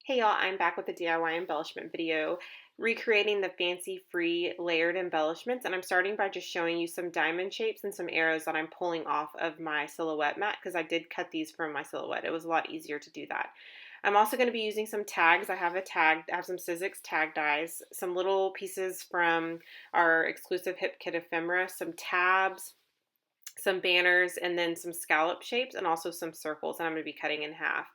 Hey y'all, I'm back with a DIY embellishment video, recreating the fancy free layered embellishments, and I'm starting by just showing you some diamond shapes and some arrows that I'm pulling off of my silhouette mat because I did cut these from my silhouette. It was a lot easier to do that. I'm also going to be using some tags. I have some Sizzix tag dies, some little pieces from our exclusive Hip Kit ephemera, some tabs, some banners, and then some scallop shapes and also some circles, and I'm going to be cutting in half.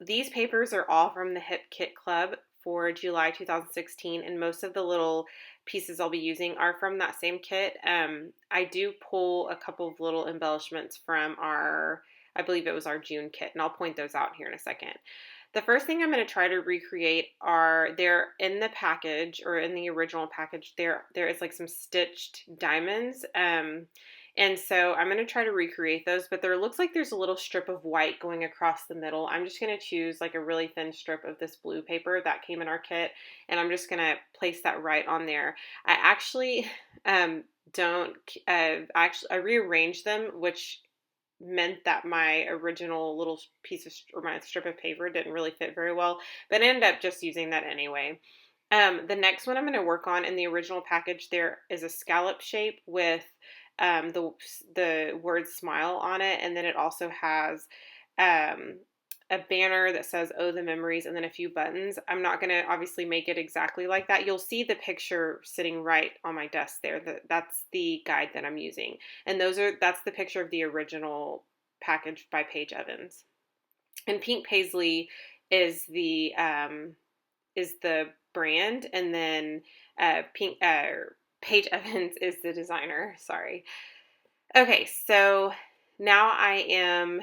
These papers are all from the Hip Kit Club for July 2016, and most of the little pieces I'll be using are from that same kit. I do pull a couple of little embellishments from I believe it was our June kit, and I'll point those out here in a second. The first thing I'm going to try to recreate they're in the package, or in the original package, there is like some stitched diamonds. And so I'm going to try to recreate those, but there looks like there's a little strip of white going across the middle. I'm just going to choose like a really thin strip of this blue paper that came in our kit, and I'm just going to place that right on there. I actually don't, I rearranged them, which meant that my original little piece of, or my strip of paper didn't really fit very well, but I ended up just using that anyway. The next one I'm going to work on, in the original package, there is a scallop shape with the word smile on it, and then it also has um, a banner that says "Oh, the memories," and then a few buttons. I'm not going to obviously make it exactly like that. You'll see the picture sitting right on my desk there. That's the guide that I'm using, and that's the picture of the original package by Paige Evans. And Pink Paisley is the brand, and then Paige Evans is the designer. Sorry. Okay, so now I am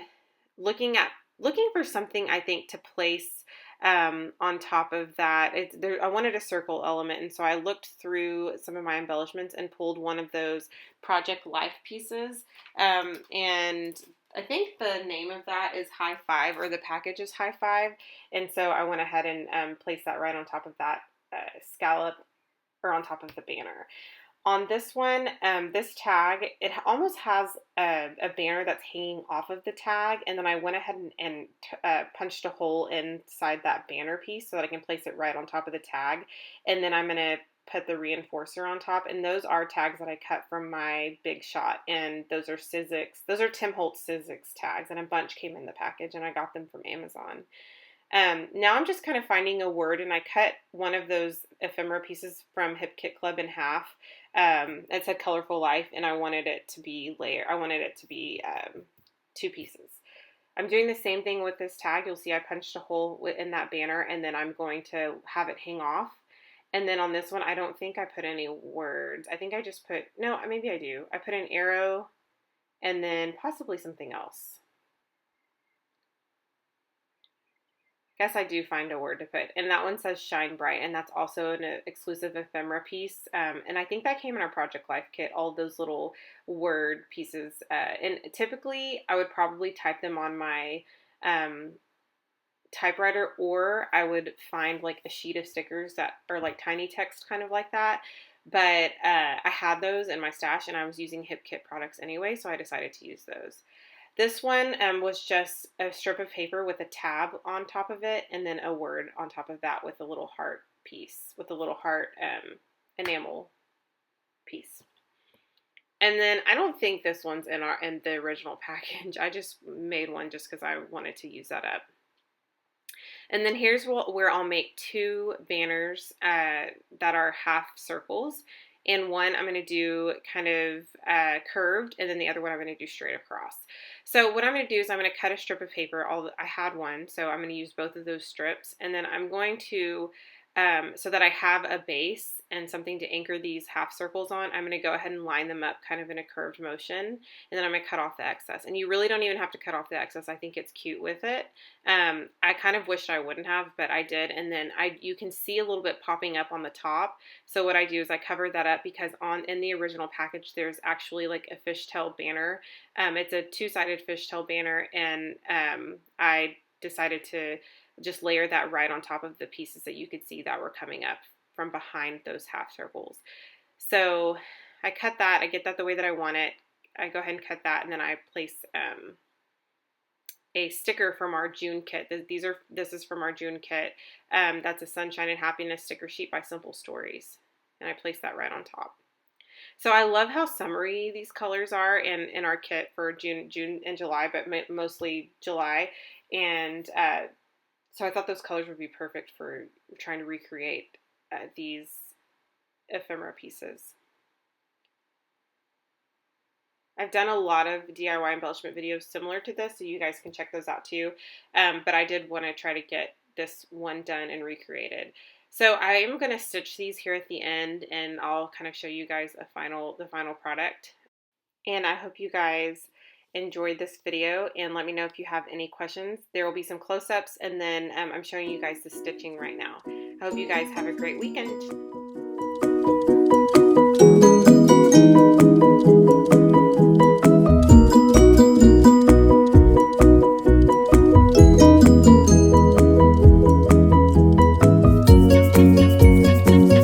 looking for something, I think, to place on top of that. I wanted a circle element, and so I looked through some of my embellishments and pulled one of those Project Life pieces. And I think the name of that is High Five, or the package is High Five. And so I went ahead and placed that right on top of that scallop, or on top of the banner. On this one, this tag, it almost has a banner that's hanging off of the tag, and then I went ahead and punched a hole inside that banner piece so that I can place it right on top of the tag, and then I'm going to put the reinforcer on top, and those are tags that I cut from my Big Shot, and those are Tim Holtz Sizzix tags, and a bunch came in the package, and I got them from Amazon. Now I'm just kind of finding a word, and I cut one of those ephemera pieces from Hip Kit Club in half. It said Colorful Life, and I wanted it to be two pieces. I'm doing the same thing with this tag. You'll see I punched a hole in that banner, and then I'm going to have it hang off. And then on this one, I don't think I put any words. I think I just no, maybe I do. I put an arrow and then possibly something else. Guess I do find a word to put. And that one says Shine Bright, and that's also an exclusive ephemera piece. And I think that came in our Project Life kit, all those little word pieces. And typically, I would probably type them on my typewriter, or I would find like a sheet of stickers that are like tiny text, kind of like that. But I had those in my stash, and I was using Hip Kit products anyway, so I decided to use those. This one was just a strip of paper with a tab on top of it, and then a word on top of that with a little heart piece, with a little heart enamel piece. And then I don't think this one's in the original package. I just made one just because I wanted to use that up. And then here's where I'll make two banners that are half circles. And one I'm going to do kind of curved, and then the other one I'm going to do straight across. So what I'm going to do is I'm going to cut a strip of paper. I had one, so I'm going to use both of those strips. And then I'm going to, so that I have a base and something to anchor these half circles on, I'm going to go ahead and line them up kind of in a curved motion. And then I'm going to cut off the excess. And you really don't even have to cut off the excess. I think it's cute with it. I kind of wished I wouldn't have, but I did. And then you can see a little bit popping up on the top. So what I do is I cover that up, because in the original package, there's actually like a fishtail banner. It's a two-sided fishtail banner, and I decided to just layer that right on top of the pieces that you could see that were coming up from behind those half circles. So I cut that, I get that the way that I want it. I go ahead and cut that, and then I place a sticker from our June kit. This is from our June kit. That's a Sunshine and Happiness sticker sheet by Simple Stories. And I placed that right on top. So I love how summery these colors are in our kit for June and July, but mostly July. And so I thought those colors would be perfect for trying to recreate these ephemera pieces. I've done a lot of DIY embellishment videos similar to this, so you guys can check those out too. But I did want to try to get this one done and recreated. So I am going to stitch these here at the end, and I'll kind of show you guys the final product. And I hope you guys enjoyed this video, and let me know if you have any questions. There will be some close-ups, and then I'm showing you guys the stitching right now. I hope you guys have a great weekend.